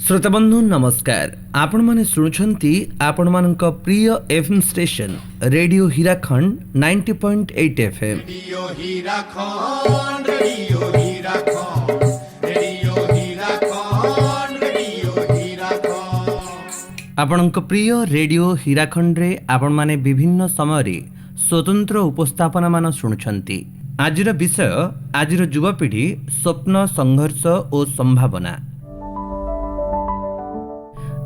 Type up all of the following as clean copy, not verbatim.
श्रोताबंधु नमस्कार। आपण माने शुणुछंती आपण मानक प्रिय FM station radio Hirakhand 90.8 FM. Radio Hirakhand, radio Hirakhand, radio Hirakhand, radio Hirakhand. आपणक प्रिय रेडियो हीराखंड रे आपण माने विभिन्न समय रे स्वतंत्र उपस्थापना मान शुणुछंती। आजिर विषय आजिर युवापीढ़ी स्वप्न संघर्ष और संभावना।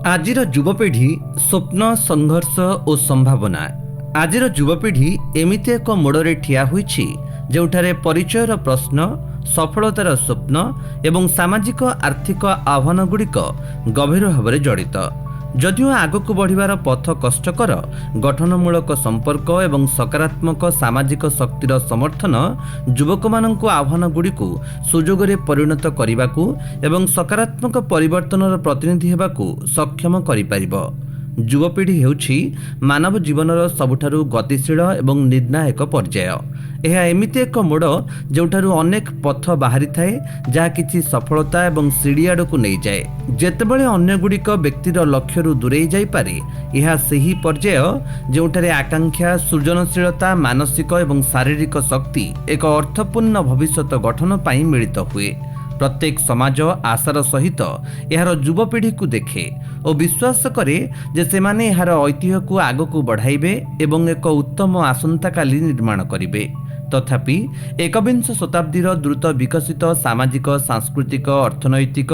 आजिर युवपीढ़ी स्वप्न संघर्ष और संभावना। आजिर युवपीढ़ी एमिति एक मोड़े ठिया होइछि जोठारे परिचयर प्रश्न, सफलतार स्वप्न एवं सामाजिक आर्थिक आह्वान गुड़िक गभीर भाव जड़ित। जदिओ आगक बढ़िबार पथ कष्टकर, गठनमूलक संपर्क एवं सकारात्मक सामाजिक शक्तिर समर्थन युवक मानक आह्वान गुड़िक सुजोगरे परिणत करने एवं सकारात्मक परिवर्तनर प्रतिनिधि हेबाकु सक्षम करिपारिबो। युवपीढ़ी हेउछि मानव जीवनर सबुठारु गतिशील एवं निर्णायक पर्याय। यह एमिति एक मोड़ जोठारु अनेक पथ बाहरी थाए जहा किछि सफलता एवं सीढ़ी आड़कु नहीं जाए। जेतेबेले अन्य गुड़िक व्यक्तिर लक्ष्यरु दूरेई जाई पारे, यह सही पर्याय जोठारे आकांक्षा, सृजनशीलता, मानसिक एवं शारीरिक शक्ति एक अर्थपूर्ण भविष्यत गठन पाई मिलित हुए। प्रत्येक समाज आशार सहित यार युवपीढ़ी को देखे और विश्वास करे जे सेमाने यार ऐतिह्य को आगकू बढ़ाइबे एवं एक उत्तम आसंताकाली निर्माण करिबे। तथापि एकविंश शताब्दीर द्रुत विकसित सामाजिक, सांस्कृतिक, अर्थनैतिक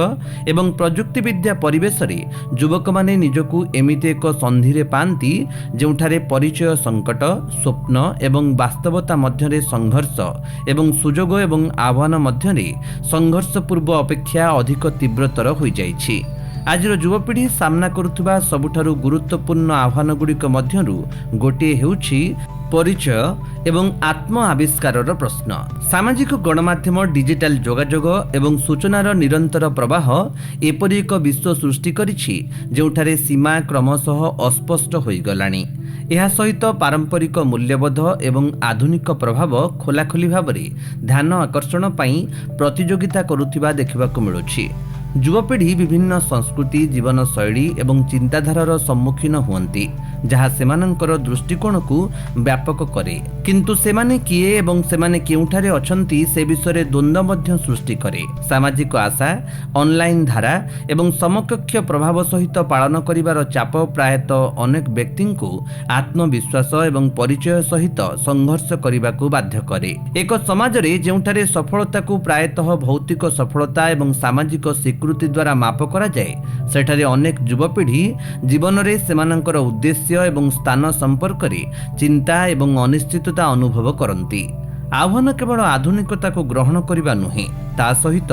एवं प्रजुक्तिविद्या परिवेश रे युवक माने निजकू एमिति एक संधिरे पांती जोठारे परिचय संकट, स्वप्न एवं वास्तवता मध्यरे संघर्ष एवं सुजोग एवं आह्वान मध्यरे संघर्षपूर्व अपेक्षा अधिक तीव्रतर हो जाइछि। आजिर युवपीढ़ी सामना करुथुबा सबुठारु गुरुत्वपूर्ण आह्वान गुड़िक मध्यरु गोटे हेउछि परिचय एवं आत्म आविष्कारर प्रश्न। सामाजिक गणमाध्यम, डिजिटाल जोगाजोग एवं सूचनार निरंतर प्रवाह एपरि एक विश्व सृष्टि करिछि जोठारे सीमा क्रमशः अस्पष्ट होई गलानी। यह सहित पारंपरिक मूल्यबोध एवं आधुनिक प्रभाव खोलाखोली भावरे ध्यान आकर्षण पई प्रतियोगिता करुथिबा देखिबाकु मिलुछि। युवपीढ़ी विभिन्न संस्कृति, जीवन शैली एवं चिंताधारार सम्मुखीन हुअन्ति जहाँ सेमानंकर दृष्टिकोण को व्यापक करे, किंतु सेमाने किए एवं सेमाने केउठारे अछंती से विषय द्वंद्व मध्य सृष्टि करे। सामाजिक आशा, ऑनलाइन धारा एवं समकक्ष प्रभाव सहित पालन करिवार चाप प्रायतः अनेक व्यक्ति को आत्मविश्वास एवं परिचय सहित संघर्ष करने बाध्य करे। एक समाज रे जेउठारे सफलता को प्रायतः भौतिक सफलता एवं सामाजिक स्वीकृति द्वारा माप करा जाए, सेठारे अनेक युवपीढ़ी जीवन रे सेमानंकर उद्देश्य एवं स्थान संपर्क में चिंता एवं अनिश्चितता अनुभव करती। आह्वान केवल आधुनिकता को ग्रहण करने नुहे, ता सहित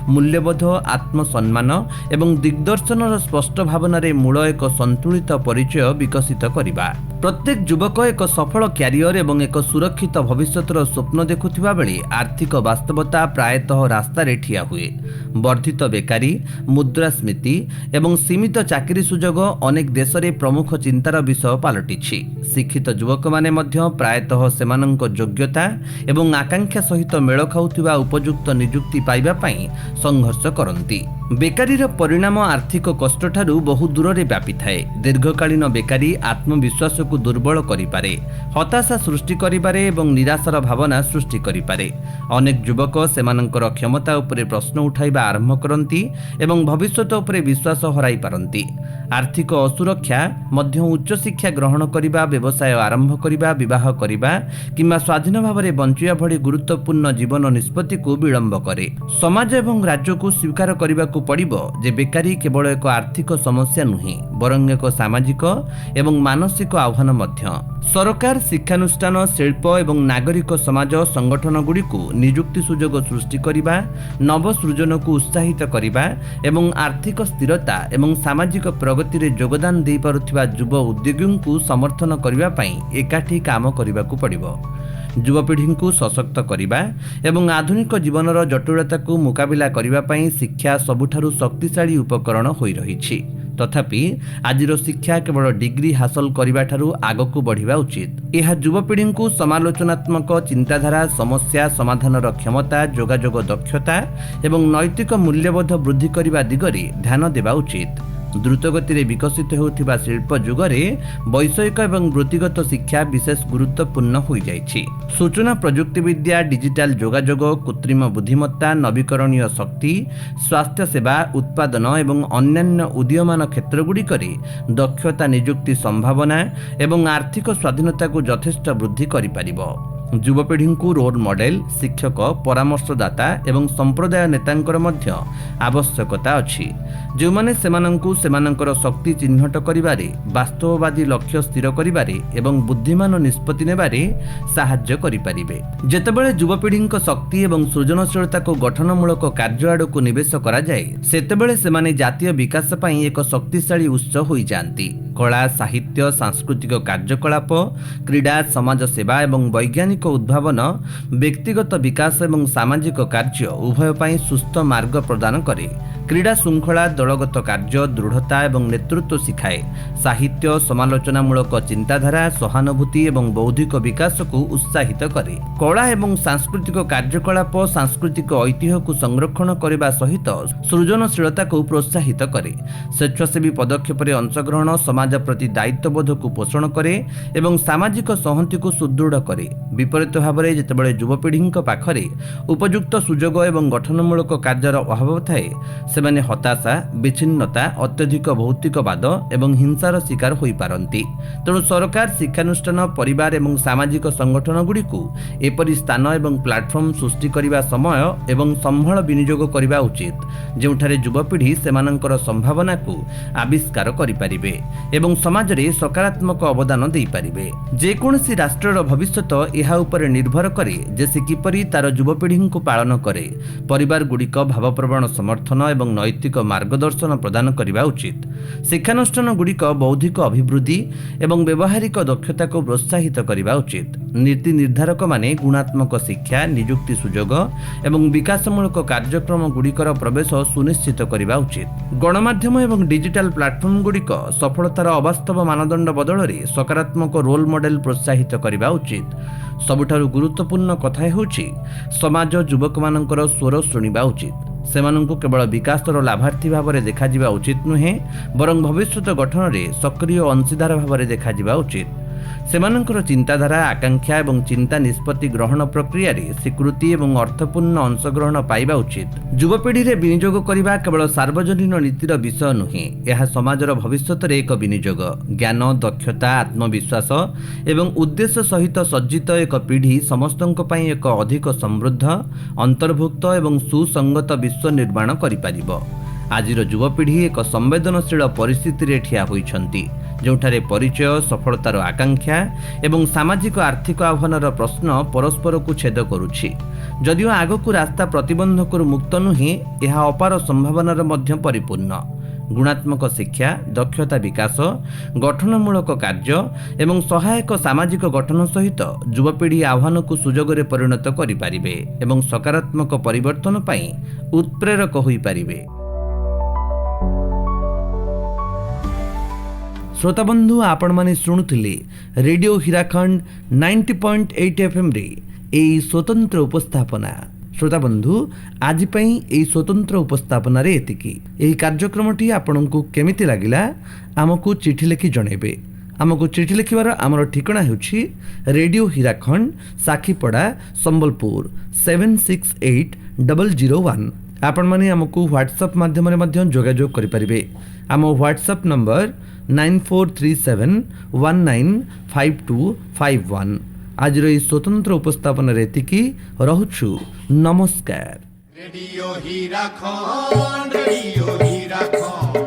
मूल्यबोध, आत्मसम्मान एवं दिग्दर्शनर स्पष्ट भावना मूल एक संतुलित परिचय विकसित करवा। प्रत्येक युवक एक सफल क्यारियर एवं एक सुरक्षित भविष्यतर स्वप्न देखुथिबा बेले आर्थिक वास्तवता प्रायतः रास्ता रे ठिया हुए। वर्धित बेकारी, मुद्रास्मृति एवं सीमित चाकरी सुजोग अनेक देश रे प्रमुख चिंतार विषय पलटिछि। शिक्षित युवक माने मध्य प्रायतः सेमानंक योग्यता एवं आकांक्षा सहित मेल खाउथिबा उपयुक्त नियुक्ति पाइबा पई संघर्ष करंती। बेकारीर परिणाम आर्थिक कष्ट ठारू बहु दूर रे व्यापी थाए। दीर्घकालीन बेकारी आत्मविश्वास को दुर्बल करिपारे, हताशा सृष्टि करिपारे एवं निराशार भावना सृष्टि करिपारे। अनेक युवक सेमानंकर क्षमता उपरे प्रश्न उठाइबा आरंभ करंती एवं भविष्यत उपरे विश्वास हराई पारंती। आर्थिक असुरक्षा मध्य उच्च शिक्षा ग्रहण करिबा, व्यवसाय आरंभ करिबा, विवाह करिबा किंबा स्वाधीन भाव बंचिया भली गुरुत्वपूर्ण जीवन निष्पत्ति को विलंब करे। समाज एवं राज्य को स्वीकार करने को पड़िबो जे बेकारी केवल एक आर्थिक समस्या नुहे, बरং एक सामाजिक एवं मानसिक आह्वान मध्य। सरकार, शिक्षानुष्ठान, शिल्प एवं नागरिक समाज संगठन गुड़ी को नियुक्ति सुजोग सृष्टि करिबा, नव सृजन को उत्साहित करिबा एवं आर्थिक स्थिरता एवं सामाजिक प्रगति रे योगदान दे पारुथिबा युवा उद्योगी को समर्थन करिबा पई एकाठी काम करिबा को पड़िबो। युवपीढ़ी को सशक्त करने एवं आधुनिक जीवनर जटिलता को मुकाबिला करने शिक्षा सबुठारु शक्तिशाली उपकरण हो रही। तथापि आजिर शिक्षा केवल डिग्री हासिल करने ठारू आगकू बढ़िबा उचित। यह युवपीढ़ी को समालोचनात्मक चिंताधारा, समस्या समाधान क्षमता, जोगाजोग दक्षता एवं नैतिक मूल्यबोध वृद्धि करने दिगरे ध्यान देवा उचित। द्रुतगति विकसित होउथिबा शिल्प जुगरे वैषयिक एवं वृत्तिगत शिक्षा विशेष गुरुत्वपूर्ण हो जाइछि। सूचना प्रजुक्ति विद्या, डिजिटल जोगाजोग, कृत्रिम बुद्धिमत्ता, नवीकरणीय शक्ति, स्वास्थ्य सेवा, उत्पादन एवं अन्यान्य उदीयमान क्षेत्रगुड़िकरे दक्षता, नियुक्ति संभावना एवं आर्थिक स्वाधीनता को यथेष्ट वृद्धि करिपारिबो। युवपीढ़ी को रोल मॉडल, शिक्षक, परामर्शदाता एवं संप्रदाय नेतांकर मध्य आवश्यकता अछि, जो माने सेमानंकु सेमानंकर शक्ति चिन्हट करिबारे, वास्तववादी लक्ष्य स्थिर करिबारे एवं बुद्धिमान निष्पत्ति नेबारे साहाय्य करिपारिबे। जेतेबेले युवपीढ़ी शक्ति एवं सृजनशीलता को गठनमूलक कार्य आड़क निवेश करा जाए, सेतेबेले सेमाने जातीय विकास पई एक शक्तिशाली उत्स होई जांती। कला, साहित्य, सांस्कृतिक कार्यकलाप, क्रीड़ा, समाज सेवा एवं वैज्ञानिक उद्भावन, व्यक्तिगत विकास एवं सामाजिक कार्य उभय पई सुस्थ मार्ग प्रदान करे। क्रीड़ा श्रृंखला दलगत कार्य, दृढ़ता एवं नेतृत्व शिखाए। साहित्य समालोचनामूलक चिंताधारा, सहानुभूति एवं बौद्धिक विकास को उत्साहित करे। कला एवं सांस्कृतिक कार्यकलाप सांस्कृतिक ऐतिह्य को संरक्षण करने सहित सृजनशीलता को प्रोत्साहित करे। स्वेच्छासेवी पदक्षेप में अंशग्रहण समाज प्रति दायित्वबोध को पोषण करे एवं सामाजिक संहति को सुदृढ़ करे। विपरीत भाव में जितेबाला युवपीढ़ी पाखरे उपयुक्त सुजोग एवं गठनमूलक कार्यर अभाव थाए, सेमाने हताशा, विच्छिन्नता, अत्यधिक भौतिकवाद एवं हिंसार शिकार होई पारंती। तेणु सरकार शिक्षानुष्ठान, परिवार एवं सामाजिक संगठन गुड़ी को एपरी स्थान एवं प्लाटफर्म सृष्टि करने समय एवं संबल विनियोग करने उचित, जोठारे युवपीढ़ी सेमानंकर संभावना को आविष्कार करिपारिबे एवं समाज रे सकारात्मक अवदान देई पारिबे। जेकोसी राष्ट्रर भविष्यत यह उपर निर्भर करे जे से किपरि तार युवपीढ़ी को पालन करे। परिवार गुड़िक भावप्रवण समर्थन एवं नैतिक मार्गदर्शन प्रदान करने उचित। शिक्षानुष्ठान गुड़िक बौद्धिक अभिवृद्धि एवं व्यवहारिक दक्षता को प्रोत्साहित करने उचित। नीति निर्धारक माने गुणात्मक शिक्षा, नियुक्ति सुजोग एवं विकासमूलक कार्यक्रम गुड़िकर प्रवेश सुनिश्चित करने उचित। गणमाध्यम एवं डिजिटल प्लाटफर्म गुड़िक सफलतार अवास्तव मानदंड बदल में सकारात्मक रोल मॉडल प्रोत्साहित करने उचित। सबुठारु गुरुत्वपूर्ण कथा हेउछि समाज युवक मानकर स्वर शुणिबा उचित। सेमानंकु केवल विकासर लाभार्थी भाव में देखा उचित नुहे, बरं भविष्यत गठन में सक्रिय अंशीदार भाव में देखा उचित। सेमानंकर चिंताधारा, आकांक्षा एवं चिंता निष्पत्ति ग्रहण प्रक्रिया रे स्वीकृति एवं अर्थपूर्ण अंशग्रहण पाइबा उचित। युवपीढ़ी रे विनियोग करने केवल सार्वजनीन नीतिर विषय नुहे, यह समाजर भविष्यत रे एक विनियोग। ज्ञान, दक्षता, आत्मविश्वास एवं उद्देश्य सहित सज्जित एक पीढ़ी समस्तंक पई एक अधिक समृद्ध, अंतर्भुक्त एवं सुसंगत विश्व निर्माण करिपारिबो। आजिर युवपीढ़ी एक संवेदनशील परिस्थिति रे ठिया होइछंती, जोठारे परिचय, सफलतार आकांक्षा एवं सामाजिक आर्थिक आह्वानर प्रश्न परस्पर को छेद करुछि। जदिओ आगकू रास्ता प्रतिबंधक मुक्त नुहे, यह अपार संभावनार मध्य परिपूर्ण। गुणात्मक शिक्षा, दक्षता विकास, गठनमूलक कार्य एवं सहायक सामाजिक गठन सहित युवपीढ़ी आह्वान को सुजोग रे परिणत करिपारिबे एवं सकारात्मक परिवर्तन पई उत्प्रेरक होई पारिबे। श्रोता बंधु, आपण माने शुणुथिले रेडियो हीराखंड 90.8 FM रे एई स्वतंत्र उपस्थापना। श्रोता बंधु, आज पई एई स्वतंत्र उपस्थापना रे एतिकी। एई कार्यक्रमटी आपनकु केमिति लागिला हमकु चिठी लिखि जणेबे। हमकु चिठी लिखिबार हमर ठिकाना हेउछि रेडियो हीराखंड, साखीपड़ा, संबलपुर 768001। आपण माने हमकु व्हाट्सएप माध्यम रे मध्य जोगाजोग करि परिबे। हम व्हाट्सएप नंबर 9437195251। आज स्वतंत्र उपस्थापन एतिकी रहुछु। नमस्कार। Radio Hirakhand, radio Hirakhand.